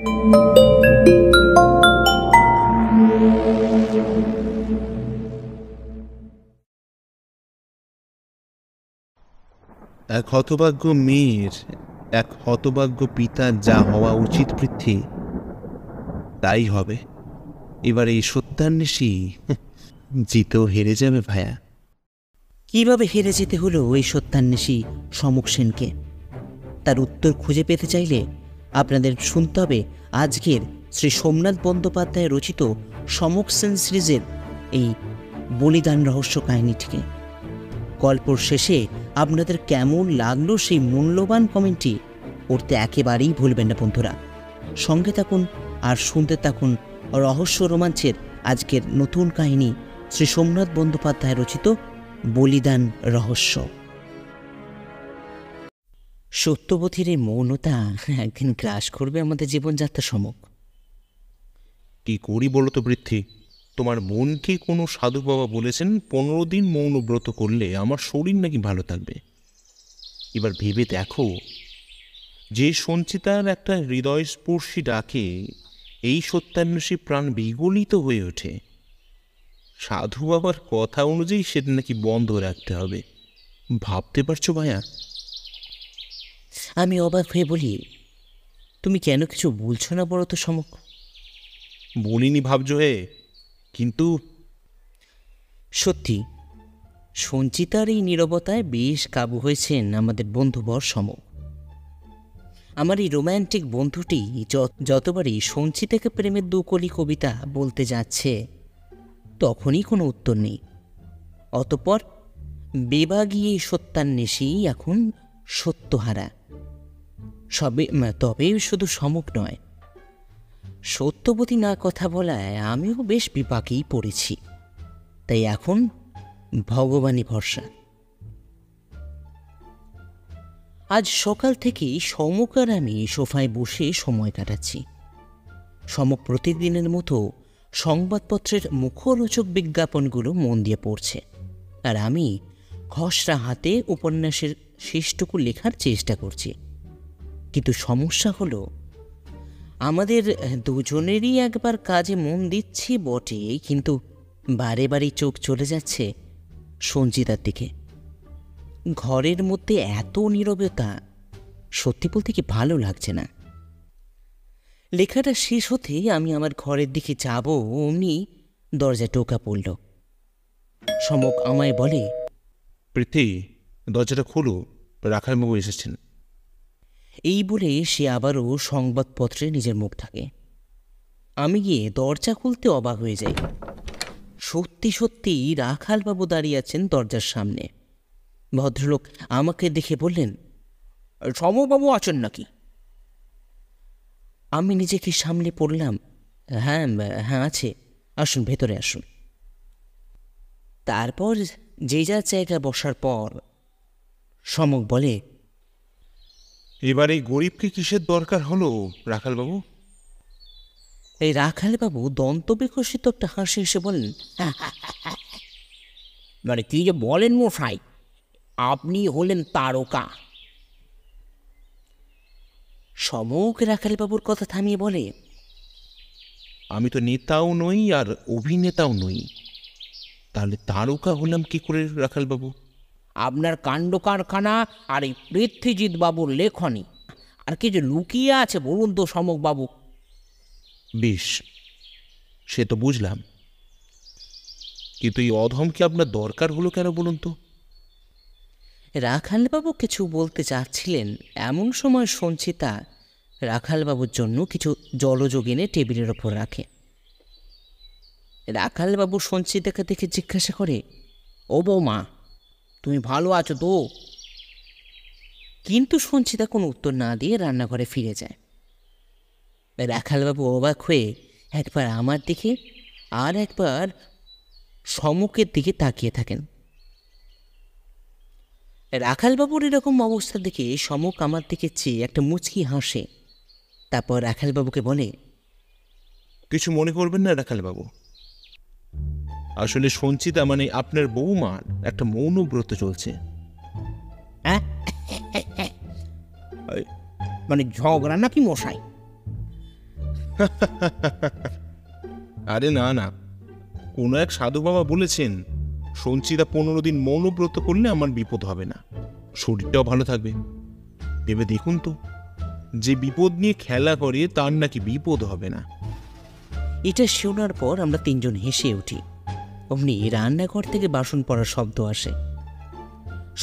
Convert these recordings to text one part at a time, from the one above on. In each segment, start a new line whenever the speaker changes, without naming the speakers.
এক হতভাগ্য মেয়ের এক হতভাগ্য পিতার যা হওয়া উচিত পৃথ্বী তাই হবে। এবার এই সত্যান্বেষী জিতেও হেরে যাবে ভায়া।
কিভাবে হেরে যেতে হলো এই সত্যান্বেষী সমুখ সেনকে, তার উত্তর খুঁজে পেতে চাইলে আপনাদের শুনতে হবে আজকের শ্রী সোমনাথ বন্দ্যোপাধ্যায় রচিত সমুখ সেন সিরিজের এই বলিদান রহস্য কাহিনীটিকে। গল্পর শেষে আপনাদের কেমন লাগলো সেই মূল্যবান কমেন্টটি করতে একেবারেই ভুলবেন না বন্ধুরা। সঙ্গে থাকুন আর শুনতে থাকুন রহস্য রোমাঞ্চের আজকের নতুন কাহিনী শ্রী সোমনাথ বন্দ্যোপাধ্যায় রচিত বলিদান রহস্য। সত্যবতীর এই মৌনতা একদিন গ্রাস করবে আমাদের জীবনযাত্রা সমুখ।
কি করি বলো তো পৃথ্বী? তোমার মন কি কোনো সাধু বাবা বলেছেন 15 দিন মৌন ব্রত করলে আমার শরীর নাকি ভালো থাকবে। এবার ভেবে দেখো, যে সঞ্চিতার একটা হৃদয়স্পর্শী ডাকে এই সত্যান্বেষী প্রাণ বিগলিত হয়ে ওঠে, সাধু বাবার কথা অনুযায়ী সেটা নাকি বন্ধ রাখতে হবে। ভাবতে পারছো ভায়া?
আমি অবাক হয়ে বলি, তুমি কেন কিছু বলছো না বলো তো সমুখ?
বলিনি ভাবছো হে, কিন্তু
সত্যি সঞ্চিতার এই নীরবতায় বেশ কাবু হয়েছেন আমাদের বন্ধুবর সমুখ। আমার এই রোম্যান্টিক বন্ধুটি যতবারই সঞ্চিতাকে প্রেমের দুকলি কবিতা বলতে যাচ্ছে তখনই কোনো উত্তর নেই। অতঃপর বেবাগিয়ে সত্যান্বেষী এখন সত্যহারা। তবে শুধু সমুখ নয়, সত্যবতী না কথা বলায় আমিও বেশ বিপাকেই পড়েছি। তাই এখন ভগবানই ভরসা। আজ সকাল থেকেই সমুখ আর আমি সোফায় বসে সময় কাটাচ্ছি। সমুখ প্রতিদিনের মতো সংবাদপত্রের মুখরোচক বিজ্ঞাপনগুলো মন দিয়ে পড়ছে, আর আমি খসড়া হাতে উপন্যাসের শেষটুকু লেখার চেষ্টা করছি। কিন্তু সমস্যা হলো, আমাদের দুজনেরই একবার কাজে মন দিচ্ছি বটে, কিন্তু বারে বারে চোখ চলে যাচ্ছে সঞ্চিতার দিকে। ঘরের মধ্যে এত নীরবতা সত্যি বলতে কি ভালো লাগছে না। লেখাটা শেষ হতেই আমি আমার ঘরের দিকে যাব, অমনি দরজা টোকা পড়ল। সমুখ আমায় বলে,
পৃথ্বী, দরজাটা খোলো, রাখালবাবু এসেছেন।
এই বলে সে আবারও সংবাদপত্রে নিজের মুখ ঢাকে। আমি গিয়ে দরজা খুলতে অবাক হয়ে যাই। সত্যি সত্যি রাখালবাবু দাঁড়িয়ে আছেন দরজার সামনে। ভদ্রলোক আমাকে দেখে বললেন, সমবাবু আছেন নাকি? আমি নিজেকে সামলে পড়লাম, হ্যাঁ হ্যাঁ আছে, আসুন ভেতরে আসুন। তারপর যে যার জায়গা বসার পর সমুখ বলে,
এবার এই গরিবকে কিসের দরকার হলো রাখালবাবু?
এই রাখালবাবু দন্ত বিকশিত একটা হাসি এসে বললেন, মানে কি যে বলেন মশাই, আপনি হলেন তারকা। সমুখ রাখালবাবুর কথা থামিয়ে বলে,
আমি তো নেতাও নই আর অভিনেতাও নই, তাহলে তারকা হলাম কি করে রাখালবাবু?
আপনার কাণ্ড কারখানা আর এই পৃথ্বীজিৎ বাবুর লেখনী, আর কি যে লুকিয়ে আছে বলুন তো সমুখবাবু?
বেশ, সে তো বুঝলাম, কিন্তু এই অধমকে আপনার দরকার হলো কেন বলুন তো?
রাখালবাবু কিছু বলতে চাচ্ছিলেন, এমন সময় সঞ্চিতা রাখালবাবুর জন্য কিছু জলযোগ এনে টেবিলের ওপর রাখে। রাখালবাবু সঞ্চিতাকে দেখে জিজ্ঞাসা করে, ও বৌমা, তুমি ভালো আছো তো? কিন্তু সঞ্চিতা কোনো উত্তর না দিয়ে রান্নাঘরে ফিরে যায়। রাখালবাবু অবাক হয়ে একবার আমার দিকে আর একবার সমুখের দিকে তাকিয়ে থাকেন। রাখালবাবুর এরকম অবস্থা দেখে সমুখ আমার দিকে চেয়ে একটা মুচকি হাসে। তারপর রাখালবাবুকে বলে,
কিছু মনে করবেন না রাখালবাবু, আসলে সঞ্চিতা মানে আপনার বৌমার একটা মৌন ব্রত চলছে।
মানে ঝগড়া নাকি মশাই?
আরে না না, কোনো এক সাধু বাবা বলেছেন সঞ্চিতা 15 দিন মৌনব্রত করলে আমার বিপদ হবে না, শরীরটাও ভালো থাকবে। ভেবে দেখুন তো, যে বিপদ নিয়ে খেলা করে তার নাকি বিপদ হবে না।
এটা শোনার পর আমরা তিনজন হেসে উঠি। অমনি রান্নাঘর থেকে বাসন পড়ার শব্দ আসে।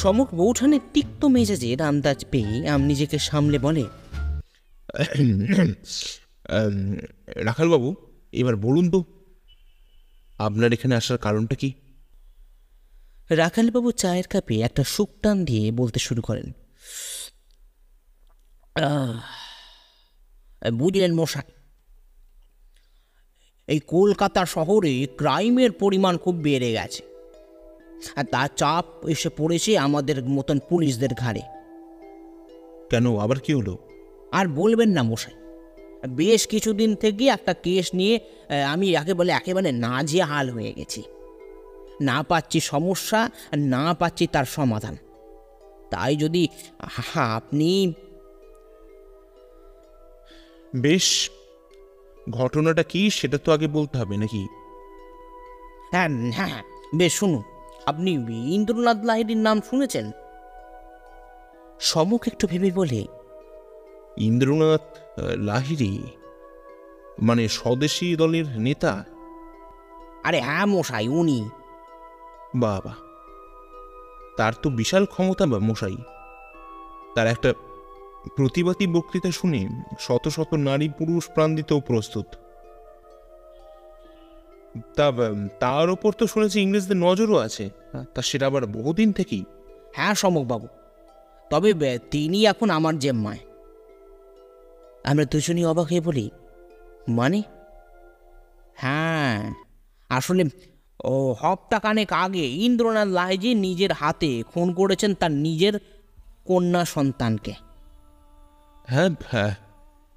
সমক বৌঠানের তিক্ত মেজাজের আন্দাজ পেয়ে নিজেকে সামলে বলে,
রাখালবাবু, এবার বলুন তো আপনার এখানে আসার কারণটা কি?
রাখালবাবু চায়ের কাপে একটা শুকটান দিয়ে বলতে শুরু করেন, বুঝলেন মশাই, এই কলকাতা শহরে ক্রাইমের পরিমাণ খুব বেড়ে গেছে, আর তার চাপ এসে পড়েছে আমাদের মতন পুলিশদের ঘাড়ে।
কেন, আবার কি হলো?
আর বলবেন না মশাই, বেশ কিছুদিন থেকে একটা কেস নিয়ে আমি একেবারে নাজেহাল হয়ে গেছি। না পাচ্ছি সমস্যা, না পাচ্ছি তার সমাধান। তাই যদি আপনি...
বেশ, ঘটনাটা কি সেটা তো আগে বলতে হবে নাকি?
হ্যাঁ হ্যাঁ, বেশ শুনুন। আপনি ইন্দ্রনাথ লাহিড়ীর নাম শুনেছেন? সমক একটু ভেবে বলে,
ইন্দ্রনাথ লাহিড়ী মানে স্বদেশী দলের নেতা?
আরে হ্যাঁ মশাই, উনি।
বাবা, তার তো বিশাল ক্ষমতা বা মশাই। তার একটা প্রতিবাদী বক্তৃতা শুনে শত শত নারী পুরুষ প্রাণ দিতেও প্রস্তুত। তার ওপর তো শুনেছি ইংরেজদের নজরও আছে, তা সেটা আবার বহুদিন থেকেই।
হ্যাঁ সমকবাবু, তবে তিনি এখন আমার জেম্মায়। আমরা দুজনই অবাক হয়ে বলি, মানে? হ্যাঁ, আসলে হপ্তাখানেক আগে ইন্দ্রনাথ লাহিড়ী নিজের হাতে খুন করেছেন তার নিজের কন্যা সন্তানকে।
হ্যাঁ হ্যাঁ,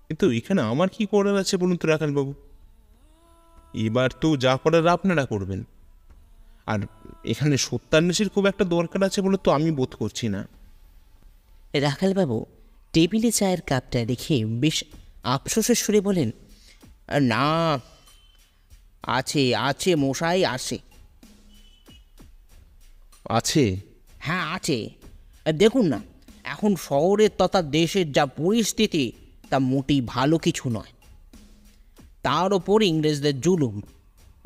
কিন্তু এখানে আমার কি করার আছে বলুন তো রাখালবাবু? এবার তো যা করার আপনারা করবেন, আর এখানে সত্যান্বেষীর খুব একটা দরকার আছে বলে তো আমি বোধ করছি না।
রাখালবাবু টেবিলে চায়ের কাপটা রেখে বেশ আফসোসের সুরে বলেন, না, আছে আছে মশাই, আছে।
আছে?
হ্যাঁ আছে। দেখুন না, এখন শহরের তথা দেশের যা পরিস্থিতি তা মোটেই ভালো কিছু নয়। তার ওপর ইংরেজদের জুলুম,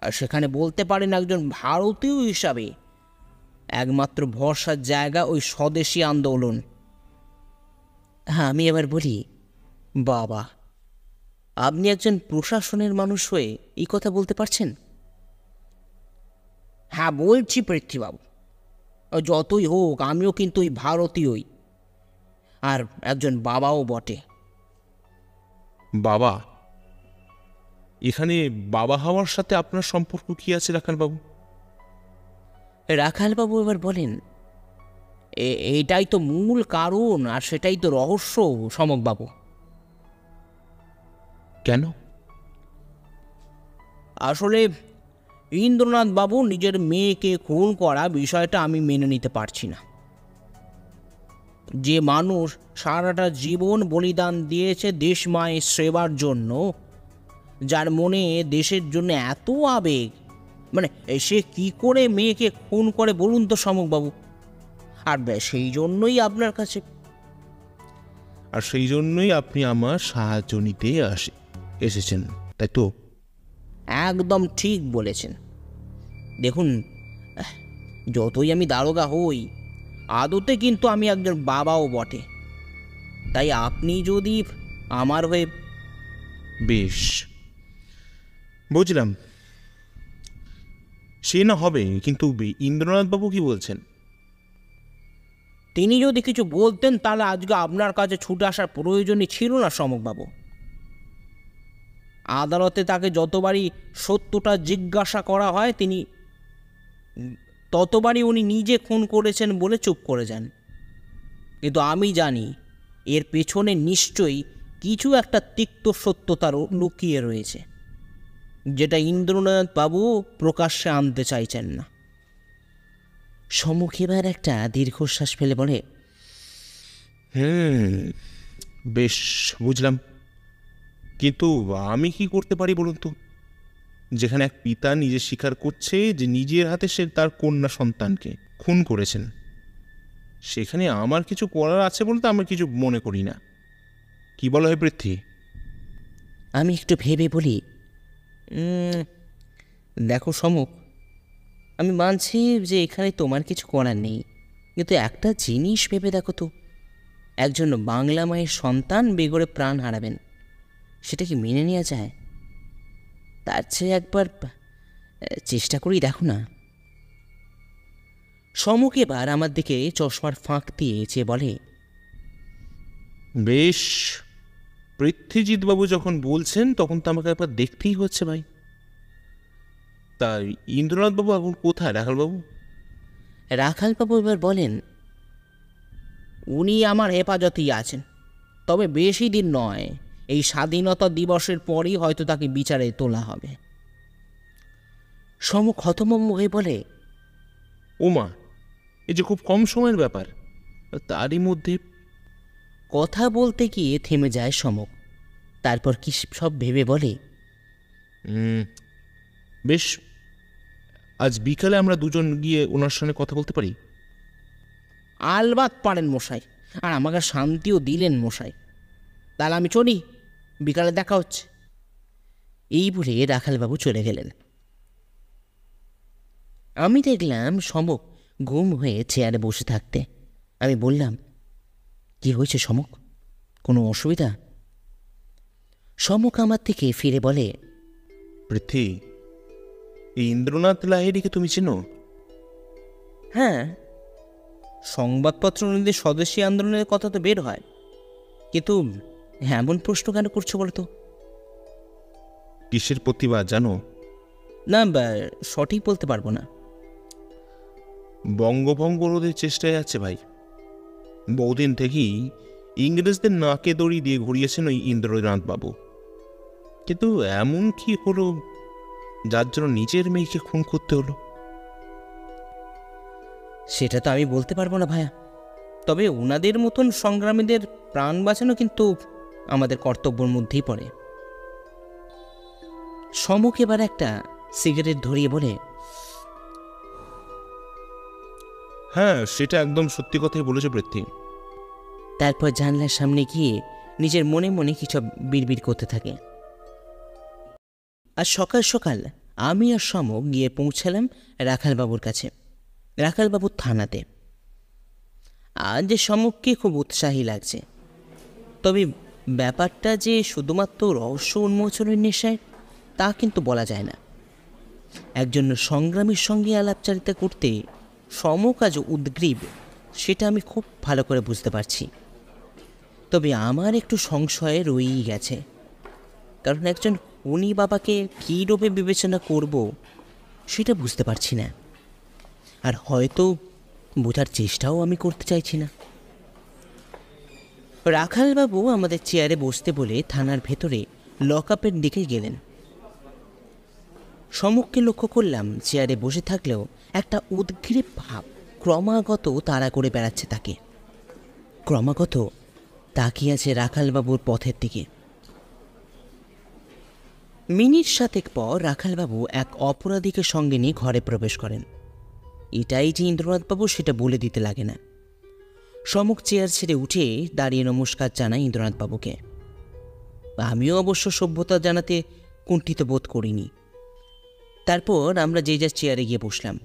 আর সেখানে বলতে পারেন একজন ভারতীয় হিসাবে একমাত্র ভরসার জায়গা ওই স্বদেশী আন্দোলন। হ্যাঁ, আমি এবার বলি, বাবা, আপনি একজন প্রশাসনের মানুষ হয়ে এই কথা বলতে পারছেন? হ্যাঁ বলছি পৃথ্বীবাবু, যতই হোক আমিও কিন্তু ওই ভারতীয়ই, আর একজন বাবাও বটে।
বাবা? এখানে বাবা হওয়ার সাথে আপনার সম্পর্ক কি আছে রাখালবাবু?
রাখালবাবু এবার বলেন, এটাই তো মূল কারণ, আর সেটাই তো রহস্য সমকবাবু।
কেন?
আসলে ইন্দ্রনাথ বাবু নিজের মেয়েকে খুন করা বিষয়টা আমি মেনে নিতে পারছি না। যে মানুষ সারাটা জীবন বলিদান দিয়েছে দেশ মায়ের সেবার জন্য, যার মনে দেশের জন্য এত আবেগ, মানে সে কি করে মেয়েকে খুন করে বলুন তো সমকবাবু? আর সেই জন্যই আপনার কাছে।
আর সেই জন্যই আপনি আমার সাহায্য নিতে এসেছেন, তাই তো?
একদম ঠিক বলেছেন। দেখুন, যতই আমি দারোগা হই, আদতে কিন্তু আমি একজন বাবাও বটে। তাই আপনি যদি আমার হয়ে...
বেশ, বুঝলাম, সে না হবে, কিন্তু ইন্দ্রনাথ বাবু কি বলছেন?
তিনি যদি কিছু বলতেন তাহলে আজকে আপনার কাছে ছুটে আসার প্রয়োজনই ছিল না সমকবাবু। আদালতে তাকে যতবারই সত্যটা জিজ্ঞাসা করা হয় তিনি ততবারই উনি নিজে খুন করেছেন বলে চুপ করে যান। কিন্তু আমি জানি এর পেছনে নিশ্চয়ই কিছু একটা তিক্ত সত্যতার লুকিয়ে রয়েছে, যেটা ইন্দ্রনাথ বাবু প্রকাশ্যে আনতে চাইছেন না। সমুখ এবার একটা দীর্ঘশ্বাস ফেলে বলে,
বেশ, বুঝলাম। কিন্তু আমি কি করতে পারি বলুন তো? যেখানে এক পিতা নিজে স্বীকার করছে যে নিজের হাতে সে তার কন্যা সন্তানকে খুন করেছেন, সেখানে আমার কিছু করার আছে বলতে আমি কিছু মনে করি না। কি বলা হয় পৃথ্বী?
আমি একটু ভেবে বলি, দেখো সমক, আমি মানছি যে এখানে তোমার কিছু করার নেই, কিন্তু একটা জিনিস ভেবে দেখো তো, একজন বাংলা মায়ের সন্তান বেগরে প্রাণ হারাবেন, সেটা কি মেনে নেওয়া যায়? তার চেয়ে একবার চেষ্টা করেই দেখো না। সমক এবার আমার দিকে চশমার ফাঁক দিয়ে চেয়ে বলে,
বেশ, পৃথ্বীজিৎবাবু যখন বলছেন তখন তো আমাকে একবার দেখতেই হচ্ছে ভাই। তাই ইন্দ্রনাথবাবু এখন কোথায় রাখালবাবু?
রাখালবাবু এবার বলেন, উনি আমার হেফাজতেই আছেন, তবে বেশি দিন নয়, এই স্বাধীনতা দিবসের পরই হয়তো তাকে বিচারে তোলা হবে। সমক হতভম্ব হয়ে বলে,
ওমা, এই যে খুব কম সময়ের ব্যাপার, তারই মধ্যে।
কথা বলতে গিয়ে থেমে যায় সমক, তারপর কি সব ভেবে বলে,
বেশ, আজ বিকালে আমরা দুজন গিয়ে ওনার সঙ্গে কথা বলতে পারি।
আলবাত পারেন মশাই, আর আমাকে শান্তিও দিলেন মশাই। তাহলে আমি চলি, বিকালে দেখা হচ্ছে। এই বলে রাখালবাবু চলে গেলেন। আমি দেখলাম সমক গুম হয়ে চেয়ারে বসে থাকতে। আমি বললাম, কি হয়েছে সমক, কোনো অসুবিধা? সমক আমার থেকে ফিরে বলে,
পৃথ্বী, এই ইন্দ্রনাথ লাহিড়িকে তুমি চেনো?
হ্যাঁ, সংবাদপত্র অনুযায়ী স্বদেশী আন্দোলনের কথা তো বের হয়, কিন্তু এমন প্রশ্ন কেন করছো বলো তো?
কিসের প্রতিবাদ জানো?
না, সঠিক বলতে পারবো না।
বঙ্গভঙ্গ রোধের চেষ্টায় আছে ভাই। বহুদিন থেকেই ইংরেজদের নাকে দড়ি দিয়ে ঘুরিয়েছেন ওই ইন্দ্রনাথ বাবু, কিন্তু এমন কি হলো যার জন্য নিজের মেয়েকে খুন করতে হলো?
সেটা তো আমি বলতে পারবো না ভাইয়া, তবে ওনাদের মতন সংগ্রামীদের প্রাণ বাঁচানো কিন্তু আমাদের কর্তব্যের মধ্যেই পড়ে। সমক এবার একটা সিগারেট ধরিয়ে বলে,
হ্যাঁ, সেটা একদম সত্যি কথাই বলেছো পৃথ্বী।
তারপর জানলার সামনে গিয়ে নিজের মনে মনে কিছু বিড়বিড় করতে থাকে। আর সকাল সকাল আমি আর সমক গিয়ে পৌঁছালাম রাখালবাবুর কাছে, রাখালবাবুর থানাতে। আজ যে সমককে খুব উৎসাহী লাগছে, তবে ব্যাপারটা যে শুধুমাত্র রহস্য উন্মোচনের নেশায় তা কিন্তু বলা যায় না। একজন সংগ্রামীর সঙ্গে আলাপচারিতা করতে সমক আজ উদ্গ্রীব, সেটা আমি খুব ভালো করে বুঝতে পারছি। তবে আমার একটু সংশয় রয়েই গেছে, কারণ একজন উনি বাবাকে কী রূপে বিবেচনা করব সেটা বুঝতে পারছি না, আর হয়তো বোঝার চেষ্টাও আমি করতে চাইছি না। রাখালবাবু আমাদের চেয়ারে বসতে বলে থানার ভেতরে লকআপের দিকে গেলেন। সমককে লক্ষ্য করলাম চেয়ারে বসে থাকলেও একটা উদ্গ্রীব ভাব ক্রমাগত তাড়া করে বেড়াচ্ছে তাকে, ক্রমাগত তাকিয়ে আছে রাখালবাবুর পথের দিকে। মিনিট সাতেক পর রাখালবাবু এক অপরাধীকে সঙ্গে নিয়ে ঘরে প্রবেশ করেন। এটাই যে ইন্দ্রনাথবাবু সেটা বলে দিতে লাগে না। সমক চেয়ার ছেড়ে উঠে দাঁড়িয়ে নমস্কার জানায় ইন্দ্রনাথবাবুকে। আমিও অবশ্য সভ্যতা জানাতে কুণ্ঠিত বোধ করিনি। তারপর আমরা যে যার চেয়ারে গিয়ে বসলাম,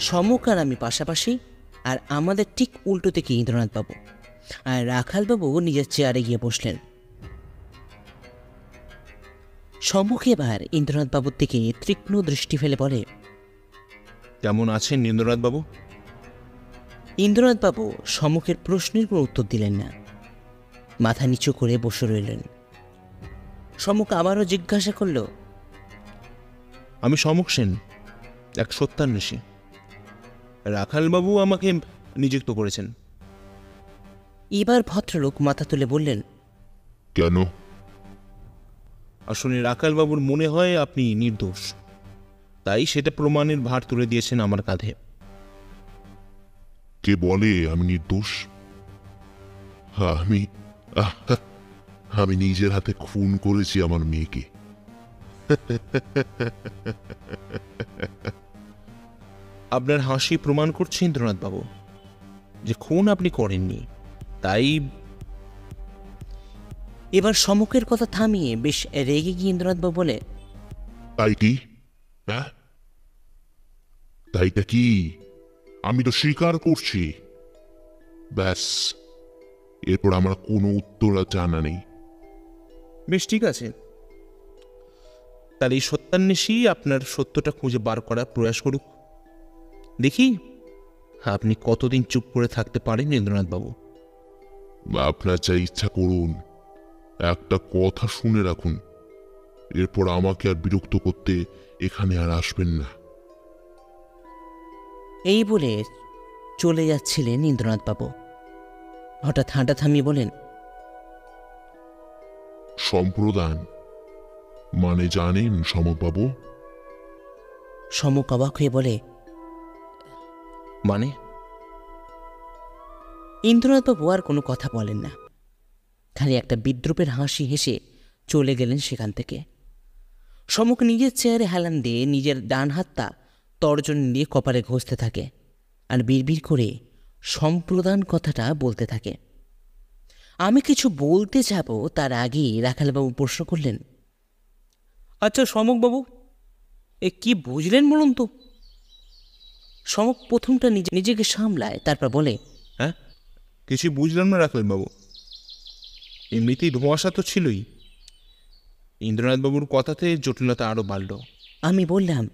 সমক আর আমি পাশাপাশি, আর আমাদের ঠিক উল্টো থেকে ইন্দ্রনাথবাবু, আর রাখালবাবু নিজের চেয়ারে গিয়ে বসলেন। সমক এবার ইন্দ্রনাথবাবুর দিকে তীক্ষ্ণ দৃষ্টি ফেলে বলে,
কেমন আছেন ইন্দ্রনাথবাবু?
ইন্দ্রনাথবাবু সমকের প্রশ্নের কোনো উত্তর দিলেন না, মাথা নিচু করে বসে রইলেন। সমক আবারও জিজ্ঞাসা করল,
আমি সমক সেন, এক সত্যান্বেষী। রাখালবাবু আমাকে নিযুক্ত করেছেন।
এবার ভদ্রলোক মাথা তুলে বললেন,
কেন?
আসলে রাখালবাবুর মনে হয় আপনি নির্দোষ, তাই সেটা প্রমাণের ভার তুলে দিয়েছেন আমার কাঁধে।
কে বলে আমি নির্দোষ? আমি আমি নিজের হাতে খুন করেছি আমার মেয়েকে।
আপনার হাসি প্রমাণ করছে ইন্দ্রনাথ বাবু যে খুন আপনি করেননি। তাই
এবার সমুখের কথা থামিয়ে বেশ রেগে গিয়ে ইন্দ্রনাথবাবু বলে,
তাই কি? হ্যাঁ, তাইটা কি? আমি তো স্বীকার করছি। ব্যাস, এরপর আমার কোনো উত্তর আর জানা নেই।
বেশ, ঠিক আছে। তাহলে এই সত্যান্বেষী আপনার সত্যটা খুঁজে বার করার প্রয়াস করুক। দেখি আপনি কতদিন চুপ করে থাকতে পারেন ইন্দ্রনাথ বাবু।
আপনার যা ইচ্ছা করুন। একটা কথা শুনে রাখুন, এরপর আমাকে আর বিরক্ত করতে এখানে আর আসবেন না।
এই বলে চলে যাচ্ছিলেন ইন্দ্রনাথবাবু। হঠাৎ হাঁটা থামিয়ে বলেন,
সম্প্রদান মানে জানেন সমকবাবু?
সমক অবাক হয়ে বলে,
মানে?
ইন্দ্রনাথবাবু আর কোনো কথা বলেন না, খালি একটা বিদ্রুপের হাসি হেসে চলে গেলেন সেখান থেকে। সমক নিজের চেয়ারে হেলান দিয়ে নিজের ডান হাতটা তর্জনী দিয়ে কপালে ঘষতে থাকে আর বিড়বিড় করে সম্প্রদান কথাটা বলতে থাকে। আমি কিছু বলতে যাব তার আগেই রাখালবাবু প্রশ্ন করলেন, আচ্ছা সমকবাবু, এ কি বুঝলেন বলুন তো? সমক প্রথমটা নিজেকে সামলায়, তারপর বলে,
হ্যাঁ, কিছু বুঝলাম না রাখলেন বাবু। এমনিতেই ধোঁয়াশা তো ছিলই, ইন্দ্রনাথবাবুর কথাতে জটিলতা আরও বাড়ল।
আমি বললাম,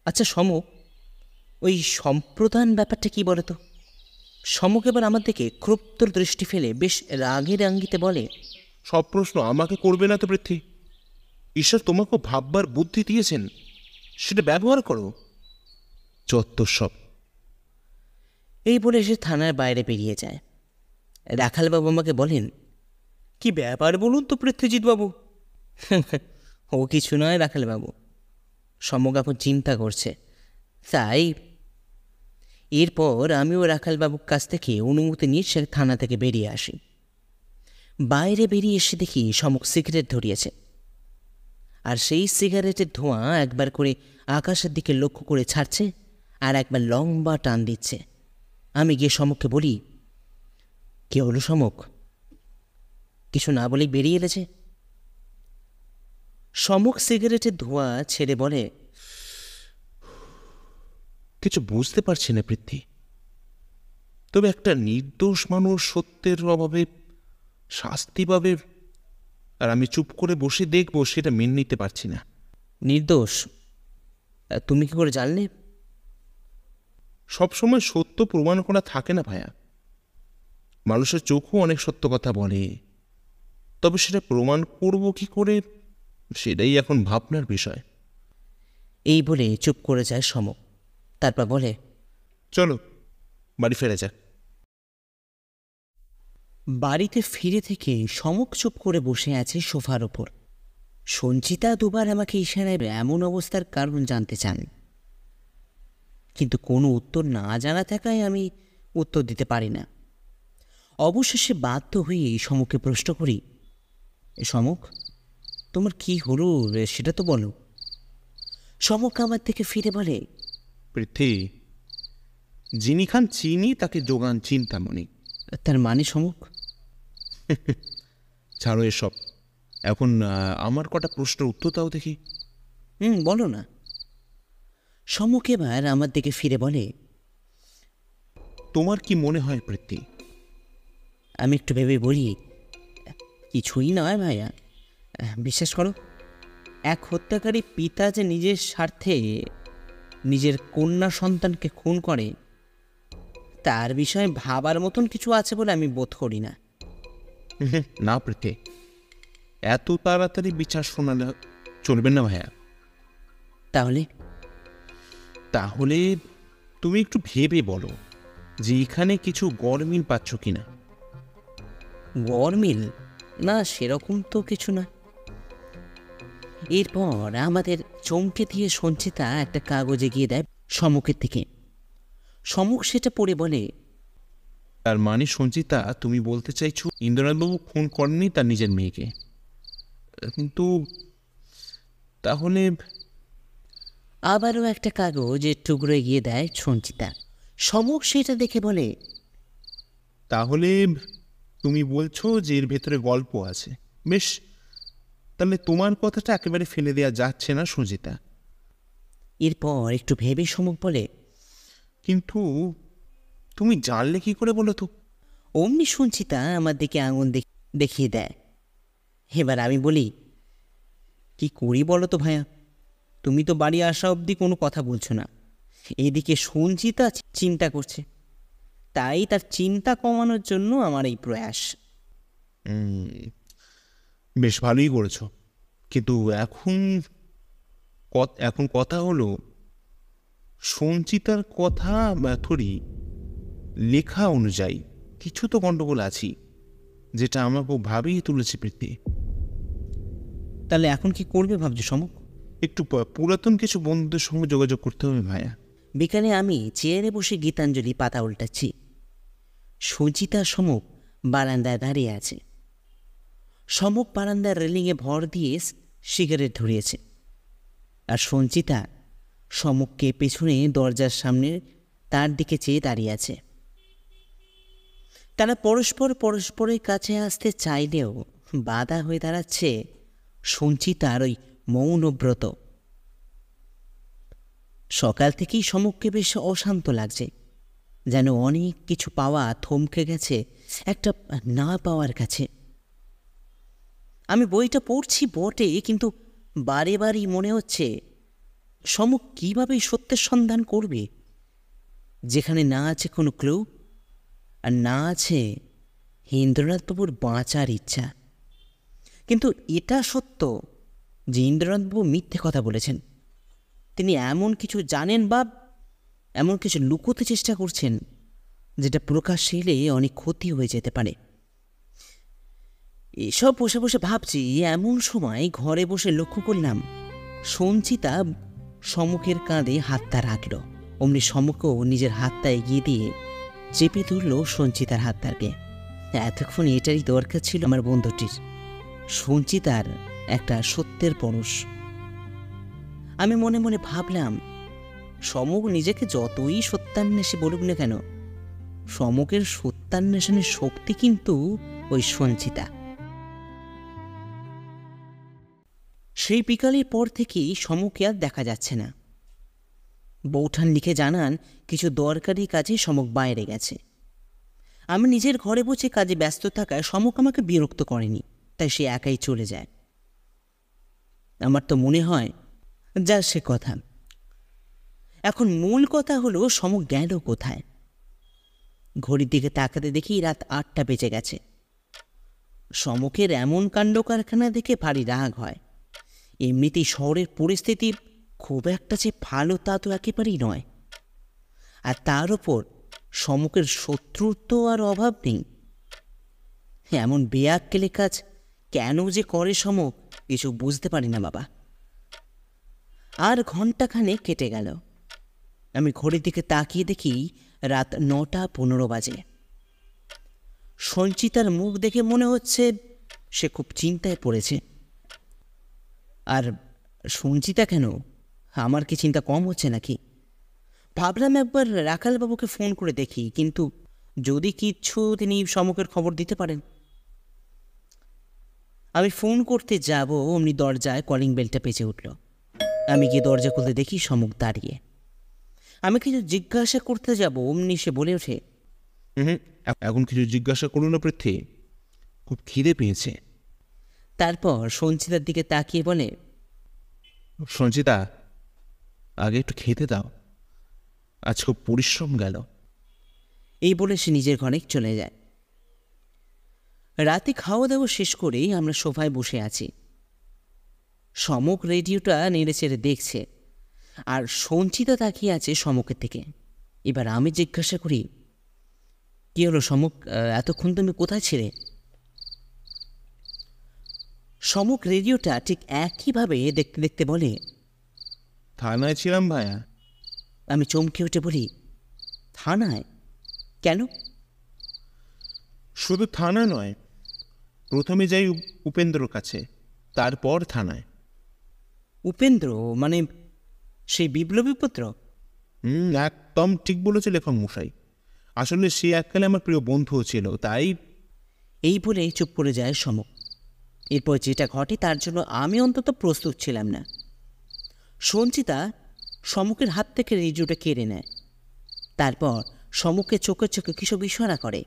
আচ্ছা সমক, ওই সম্প্রদান ব্যাপারটা কি বলে তো? সমক এবার আমার দিকে ক্ষুব্ধ দৃষ্টি ফেলে বেশ রাগের আঙ্গিতে বলে,
সব প্রশ্ন আমাকে করবে না তো পৃথ্বী। ঈশ্বর তোমাকে ভাববার বুদ্ধি দিয়েছেন, সেটা ব্যবহার করো। চত্বর সব।
এই বলে সে থানার বাইরে বেরিয়ে যায়। রাখালবাবু আমাকে বলেন, কি ব্যাপার বলুন তো পৃথ্বীজিৎবাবু? ও কিছু নয় রাখালবাবু, সমক এখন চিন্তা করছে, তাই। এরপর আমিও রাখালবাবুর কাছ থেকে অনুমতি নিয়ে সে থানা থেকে বেরিয়ে আসি। বাইরে বেরিয়ে এসে দেখি সমক সিগারেট ধরিয়েছে, আর সেই সিগারেটের ধোঁয়া একবার করে আকাশের দিকে লক্ষ্য করে ছাড়ছে আর একবার লম্বা টান দিচ্ছে। আমি গিয়ে সমককে বলি, কি হলো সমক? কিছু না বলেই বেরিয়ে এলেছে। সমক সিগারেটের ধোঁয়া ছেড়ে বলে,
কিছু বুঝতে পারছি না পৃথ্বী। তবে একটা নির্দোষ মানুষ সত্যের অভাবে শাস্তি পাবে, আর আমি চুপ করে বসে দেখবো, সেটা মেনে নিতে পারছি না।
নির্দোষ? তুমি কি করে জানলে?
সবসময় সত্য প্রমাণ করা থাকে না ভায়া। মানুষের চোখও অনেক সত্য কথা বলে, তবে সেটা প্রমাণ করব কি করে, সেটাই এখন ভাবনার বিষয়।
এই বলে চুপ করে যায় সমক, তারপর বলে,
চলো বাড়ি ফেরা যাক।
বাড়িতে ফিরে থেকে সমক চুপ করে বসে আছে সোফার ওপর। সঞ্চিতা দুবার আমাকে ইশারায় এমন অবস্থার কারণ জানতে চান, কিন্তু কোনো উত্তর না জানা থাকায় আমি উত্তর দিতে পারি না। অবশেষে বাধ্য হয়ে সমককে প্রশ্ন করি, সমক, তোমার কি হলো সেটা তো বলো। সমক আমার থেকে ফিরে বলে,
পৃথ্বী, যিনি খান চিনি তাকে যোগান চিন্তামণি।
তার মানে সমক?
ছাড়ো এসব, এখন আমার কটা প্রশ্নের উত্তর দাও দেখি।
বলো না। সমক এবার আমার দিকে ফিরে বলে,
তোমার কি মনে হয় পৃথ্বী?
আমি একটু ভেবে বলি, কিছুই নয় ভাইয়া, বিশ্বাস করো, এক হত্যাকারী পিতা যে নিজের স্বার্থে নিজের কন্যা সন্তানকে খুন করে, তার বিষয়ে ভাবার মতন কিছু আছে বলে আমি বোধ করি না।
না পৃথ্বী, এত তাড়াতাড়ি বিচার শোনালে চলবে না ভাইয়া।
তাহলে?
তাহলে তুমি একটু ভেবে বলো যে এখানে কিছু গরমিল পাচ্ছ কিনা।
গরমিল? না, সেরকম তো কিছু না। এরপর আমাদের চমকে দিয়ে সঞ্চিতা একটা কাগজ এগিয়ে দেয় সমুখের থেকে। সমুখ সেটা পড়ে বলে,
তার মানে সঞ্চিতা, তুমি বলতে চাইছো ইন্দ্রনাথবাবু খুন করেননি তার নিজের মেয়েকে? কিন্তু তাহলে
আবারও একটা কাগজের টুকরো এগিয়ে দেয় সঞ্চিতা। সমক সেটা দেখে বলে,
তাহলে তুমি বলছো যে এর ভেতরে গল্প আছে। বেশ, তাহলে তোমার কথাটা একেবারে ফেলে দেওয়া যাচ্ছে না সঞ্চিতা।
এরপর একটু ভেবে সমক বলে,
কিন্তু তুমি জানলে কি করে বলো তো?
অমনি সঞ্চিতা আমার দিকে আঙুল দেখিয়ে দেয়। এবার আমি বলি, কি করি বলো তো ভাইয়া, তুমি তো বাড়ি আসা অবধি কোনো কথা বলছো না, এদিকে সঞ্চিতা চিন্তা করছে, তাই তার চিন্তা কমানোর জন্য আমার এই প্রয়াস।
বেশ ভালোই করেছো, কিন্তু এখন কথা হলো, সঞ্চিতার কথা থরি লেখা অনুযায়ী কিছু তো গণ্ডগোল আছেই, যেটা আমাকে ভাবিয়ে তুলেছে প্রীতি।
তাহলে এখন কি করবে ভাবছো সমক?
একটু পুরাতন কিছু বন্ধুদের সঙ্গে যোগাযোগ করতে হবে ভাইয়া।
বিকালে আমি চেয়ারে বসে গীতাঞ্জলি পাতা উল্টাচ্ছি। সঞ্চিতা সমক বারান্দায় দাঁড়িয়ে আছে। সমক বারান্দার রেলিংয়ে ভর দিয়ে সিগারেট ধরিয়েছে, আর সঞ্চিতা সমককে পেছনে দরজার সামনে তার দিকে চেয়ে দাঁড়িয়ে আছে। তারা পরস্পরের কাছে আসতে চাইলেও বাধা হয়ে দাঁড়াচ্ছে সঞ্চিতার ওই মৌনব্রত। সকাল থেকেই সমককে বেশ অশান্ত লাগছে, যেন অনেক কিছু পাওয়া থমকে গেছে একটা না পাওয়ার কাছে। আমি বইটা পড়ছি বটে, কিন্তু বারে বারেই মনে হচ্ছে সমক কীভাবে সত্যের সন্ধান করবে, যেখানে না আছে কোনো ক্লু, আর না আছে ইন্দ্রনাথবাবুর বাঁচার ইচ্ছা। কিন্তু এটা সত্য যে ইন্দ্রনাথবাবু মিথ্যে কথা বলেছেন। তিনি এমন কিছু জানেন বা এমন কিছু লুকোতে চেষ্টা করছেন যেটা প্রকাশ্যে এলে অনেক ক্ষতি হয়ে যেতে পারে। এসব বসে বসে ভাবছি, এমন সময় ঘরে বসে লক্ষ্য করলাম সঞ্চিতা সমকের কাঁধে হাতটা রাখল। অমনি সমকও নিজের হাতটা এগিয়ে দিয়ে চেপে ধরল সঞ্চিতার হাতটাকে। এতক্ষণ এটারই দরকার ছিল আমার বন্ধুটির, সঞ্চিতার একটা সত্যের পরশ। আমি মনে মনে ভাবলাম, সমক নিজেকে যতই সত্যান্বেষী বলুক না কেন, সমকের সত্যান্বেষণের শক্তি কিন্তু ওই সঞ্চিতা। সেই বিকালের পর থেকেই সমকে আর দেখা যাচ্ছে না। বৌঠান লিখে জানান কিছু দরকারি কাজে সমক বাইরে গেছে। আমি নিজের ঘরে বসে কাজে ব্যস্ত থাকায় সমক আমাকে বিরক্ত করেনি, তাই সে একাই চলে যায়। আমার তো মনে হয় যা সে কথা। এখন মূল কথা হলো সমক গেল কোথায়। ঘড়ির দিকে তাকাতে দেখি রাত 8টা বেজে গেছে। সমকের এমন কাণ্ড কারখানা দেখে ভারী রাগ হয়। এমনিতেই শহরের পরিস্থিতি খুব একটা যে ভালো তা তো একেবারেই নয়, আর তার ওপর সমকের শত্রুর তো আর অভাব নেই। এমন বেয়াক্কেলে কাজ কেন যে করে সমক কিছু বুঝতে পারি না বাবা। আর ঘণ্টাখানে কেটে গেল। আমি ঘড়ির দিকে তাকিয়ে দেখি রাত 9টা 15 বাজে। সঞ্চিতার মুখ দেখে মনে হচ্ছে সে খুব চিন্তায় পড়েছে। আর সঞ্চিতা কেন, আমার কি চিন্তা কম হচ্ছে নাকি? ভাবলাম একবার রাখালবাবুকে ফোন করে দেখি, কিন্তু যদি কিচ্ছু তিনি সমকের খবর দিতে পারেন। আমি ফোন করতে যাব, অমনি দরজায় কলিং বেলটা বেজে উঠল। আমি গিয়ে দরজা খুলতে দেখি সমক দাঁড়িয়ে। আমি কিছু জিজ্ঞাসা করতে যাব, অমনি সে বলে ওঠে,
এখন কিছু জিজ্ঞাসা করুন না পৃথ্বী, খুব খিদে পেয়েছে।
তারপর সঞ্চিতার দিকে তাকিয়ে বলে,
সঞ্চিতা, আগে একটু খেতে দাও, আজ খুব পরিশ্রম গেল।
এই বলে সে নিজের ঘরে চলে যায়। রাতে খাওয়া দাওয়া শেষ করেই আমরা সোফায় বসে আছি। সমক রেডিওটা নেড়ে চেড়ে দেখছে, আর সঞ্চিতা তাকিয়ে আছে সমকের দিকে। এবার আমি জিজ্ঞাসা করি, কি হলো সমক, এতক্ষণ তুমি কোথায় ছিলে? সমক রেডিওটা ঠিক একইভাবে দেখতে দেখতে বলে,
থানায় ছিলাম ভাইয়া।
আমি চমকে উঠে বলি, থানায়? কেন?
শুধু থানা নয়, প্রথমে যাই উপেন্দ্রর কাছে, তারপর থানায়।
উপেন্দ্র মানে সেই বিপ্লবী পুত্র?
একদম ঠিক বলেছে লেখক মশাই। আসলে সে এককালে আমার প্রিয় বন্ধুও ছিল, তাই।
এই বলে চুপ করে যায় সমক। এরপর যেটা ঘটে তার জন্য আমি অন্তত প্রস্তুত ছিলাম না। সঞ্চিতা সমকের হাত থেকে রেডিওটা কেড়ে নেয়। তারপর সমককে চোখে চোখে কিসব ইশারা করে।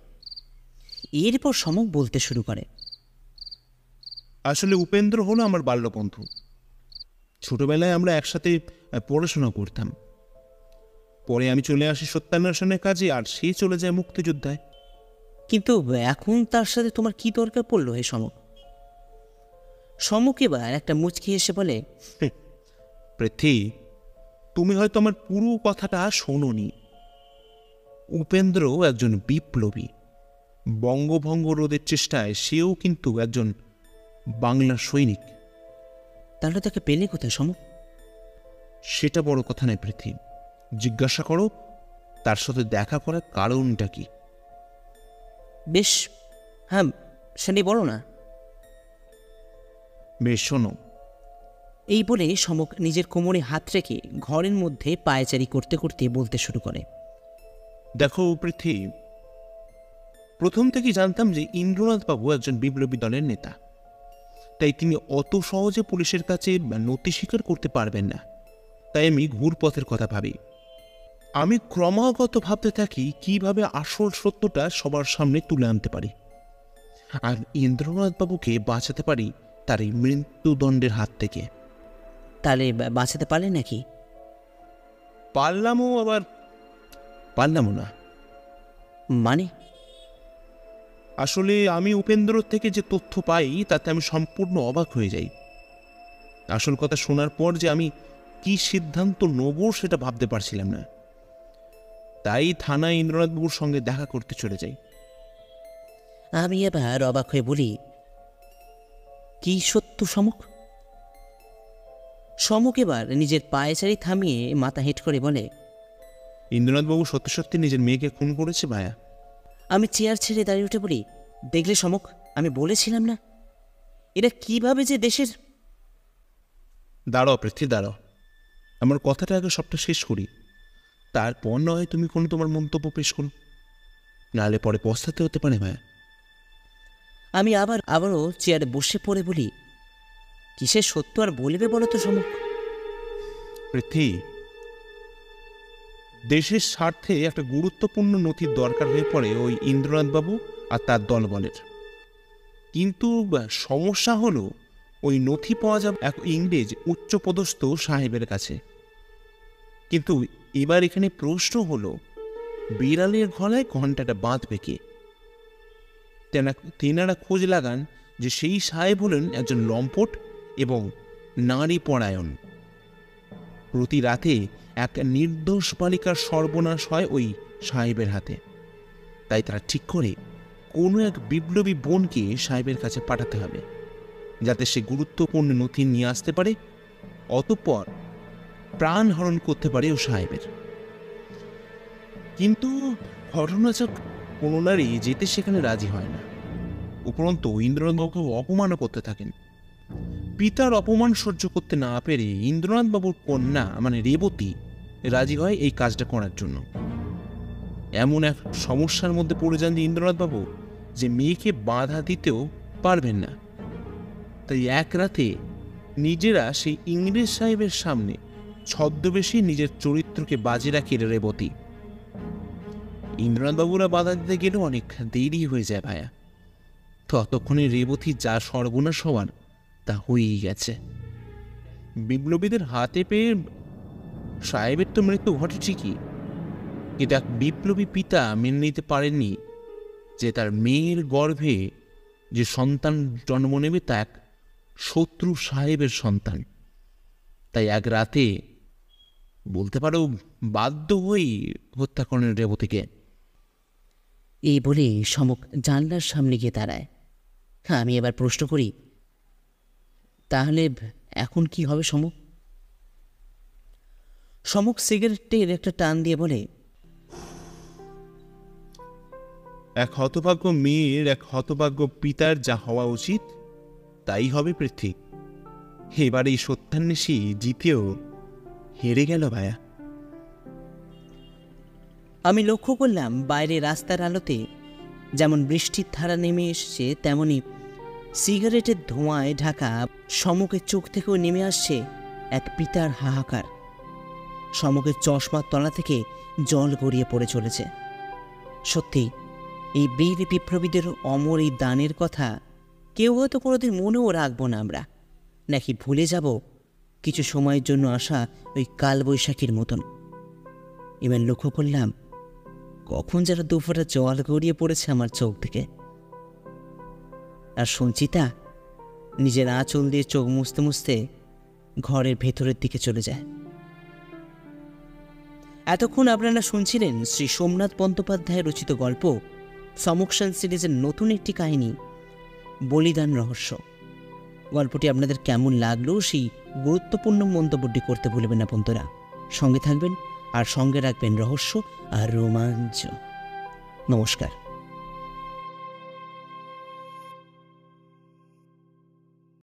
এরপর সমক বলতে শুরু করে।
আসলে উপেন্দ্র হলো আমার বাল্যবন্ধু। ছোটবেলায় আমরা একসাথে পড়াশোনা করতাম। পরে আমি চলে আসি সত্যান্বেষণের কাজে, আর সে চলে যায় মুক্তিযোদ্ধায়।
কিন্তু এখন তার সাথে তোমার কি দরকার পড়লো হে সমক? সমক এবার একটা মুচকি এসে বলে,
পৃথ্বী, তুমি হয়তো আমার পুরো কথাটা শোনোনি। উপেন্দ্র একজন বিপ্লবী। বঙ্গভঙ্গ রোধের চেষ্টায় সেও কিন্তু একজন বাংলার সৈনিক।
তাহলে তাকে পেলে কোথায় সমক?
সেটা বড় কথা নয় পৃথ্বী। জিজ্ঞাসা করো তার সাথে দেখা করার কারণটা কি।
বেশ, হ্যাঁ সেটি বলো না।
বেশ, শোনো।
এই বলে সমক নিজের কোমরে হাত রেখে ঘরের মধ্যে পায়চারি করতে করতে বলতে শুরু করে।
দেখো পৃথ্বী, প্রথম থেকেই জানতাম যে ইন্দ্রনাথ বাবু একজন বিপ্লবী দলের নেতা। তাই তিনি অত সহজে পুলিশের কাছে নথি স্বীকার করতে পারবেন না। তাই আমি ঘুরপথের কথা ভাবি। আমি ক্রমাগত ভাবতে থাকি কিভাবে আসল সত্যটা সবার সামনে তুলে আনতে পারি, আর ইন্দ্রনাথ বাবুকে বাঁচাতে পারি তার এই মৃত্যুদণ্ডের হাত থেকে।
তাহলে বাঁচাতে পারলে নাকি?
পারলামও আবার পারলামও না।
মানে?
আসলে আমি উপেন্দ্র থেকে যে তথ্য পাই তাতে আমি সম্পূর্ণ অবাক হয়ে যাই। আসল কথা শোনার পর যে আমি কি সিদ্ধান্ত নেব সেটা ভাবতে পারছিলাম না। তাই থানায় ইন্দ্রনাথবাবুর সঙ্গে দেখা করতে চলে যাই।
আমি এবার অবাক হয়ে বলি, কি সত্য সমক? সমক এবার নিজের পায়চারি থামিয়ে মাথা হেঁট করে বলে,
ইন্দ্রনাথবাবু সত্যি সত্যি নিজের মেয়েকে খুন করেছে ভায়া।
আমি চেয়ার ছেড়ে দাঁড়িয়ে উঠে বলি, দেখলে সমক, আমি বলেছিলাম না? এরা কিভাবে যে দেশের...
দাঁড়াও পৃথ্বী, দাঁড়াও। আমার কথাটা আগে সবটা শেষ করি, তারপর নয় তুমি কোনো তোমার মন্তব্য পেশ করো। নাহলে পরে পস্তাতে হতে পারে ভায়া।
আমি আবারও চেয়ারে বসে পড়ে বলি, কিসের সত্য আর বলবে বলো তো সমক?
পৃথ্বী, দেশের স্বার্থে একটা গুরুত্বপূর্ণ নথির দরকার হয়ে পড়ে ওই ইন্দ্রনাথবাবু আর তার দলবলের। কিন্তু সমস্যা হলো ওই নথি পাওয়া যাবে এক ইংরেজ উচ্চপদস্থ সাহেবের কাছে। কিন্তু এবার এখানে প্রশ্ন হলো, বিড়ালের গলায় ঘণ্টাটা বাঁধবে কে? তেনারা খোঁজ লাগান যে সেই সাহেব হলেন একজন লম্পট এবং নারী পরায়ণ। প্রতি রাতে এক নির্দোষ বালিকার সর্বনাশ হয় ওই সাহেবের হাতে। তাই তারা ঠিক করে কোনো এক বিপ্লবী বোনকে সাহেবের কাছে পাঠাতে হবে, যাতে সে গুরুত্বপূর্ণ নথি নিয়ে আসতে পারে, অতঃপর প্রাণ হরণ করতে পারে ও সাহেবের। কিন্তু ঘটনাচক্র কোনো নারী যেতে সেখানে রাজি হয় না। উপরন্তু ইন্দ্রনাথবাবুকে অপমানও করতে থাকেন। পিতার অপমান সহ্য করতে না পেরে ইন্দ্রনাথবাবুর কন্যা মানে রেবতী রাজি হয় এই কাজটা করার জন্য। এমন এক সমস্যার মধ্যে পড়ে যান যে ইন্দ্রনাথবাবু যে মেয়েকে বাধা দিতেও পারবেন না। তাই এক রাতে নিজেরা সেই ইংরেজ সাহেবের সামনে ছদ্মবেশে নিজের চরিত্রকে বাজি রাখে রেবতী। ইন্দ্রনাথবাবুরা বাধা দিতে গেলেও অনেক দেরি হয়ে যায় ভায়া। ততক্ষণে রেবতী যা সর্বনাশ হওয়ার তা হয়েই গেছে। বিপ্লবীদের হাতে পেয়ে সাহেবের তো মৃত্যু ঘটে ঠিকই, কিন্তু এক বিপ্লবী পিতা মেনে নিতে পারেননি যে তার মেয়ের গর্ভে যে সন্তান জন্ম নেবে তা এক শত্রু সাহেবের সন্তান। তাই এক রাতে বলতে পারো বাধ্য হয়েই হত্যা করেন রেবতীকে।
এই বলে সমক জানলার সামনে গিয়ে দাঁড়ায়। আমি এবার প্রশ্ন করি, তাহলে এখন কি হবে সমক? সমক সিগারেটের একটা টান দিয়ে বলে,
এক হতভাগ্য মেয়ের এক হতভাগ্য পিতার যা হওয়া উচিত তাই হবে পৃথ্বী। এবার এই সত্যান্বেষী জিতেও হেরে গেল ভায়া।
আমি লক্ষ্য করলাম বাইরে রাস্তার আলোতে যেমন বৃষ্টির ধারা নেমে এসেছে, তেমনি সিগারেটের ধোঁয়ায় ঢাকা সমকের চোখ থেকেও নেমে আসছে এক পিতার হাহাকার। সমকের চশমার তলা থেকে জল গড়িয়ে পড়ে চলেছে। সত্যি এই বীর বিপ্লবীদের অমর এই দানের কথা কেউ হয়তো কোনোদিন মনেও রাখবো না আমরা, নাকি ভুলে যাব কিছু সময়ের জন্য আসা ওই কালবৈশাখীর মতন। এবার লক্ষ্য করলাম কখন যেন দুফোঁটা জল গড়িয়ে পড়েছে আমার চোখ থেকে। আর সঞ্চিতা নিজের আঁচল দিয়ে চোখ মুছতে মুছতে ঘরের ভেতরের দিকে চলে যায়। এতক্ষণ আপনারা শুনছিলেন শ্রী সোমনাথ বন্দ্যোপাধ্যায়ের রচিত গল্প সমকশন সিরিজের নতুন একটি কাহিনী, বলিদান রহস্য। গল্পটি আপনাদের কেমন লাগলো সেই গুরুত্বপূর্ণ মন্তব্যটি করতে ভুলবেন না বন্ধুরা। সঙ্গে থাকবেন আর সঙ্গে রাখবেন রহস্য আর রোমাঞ্চ। নমস্কার।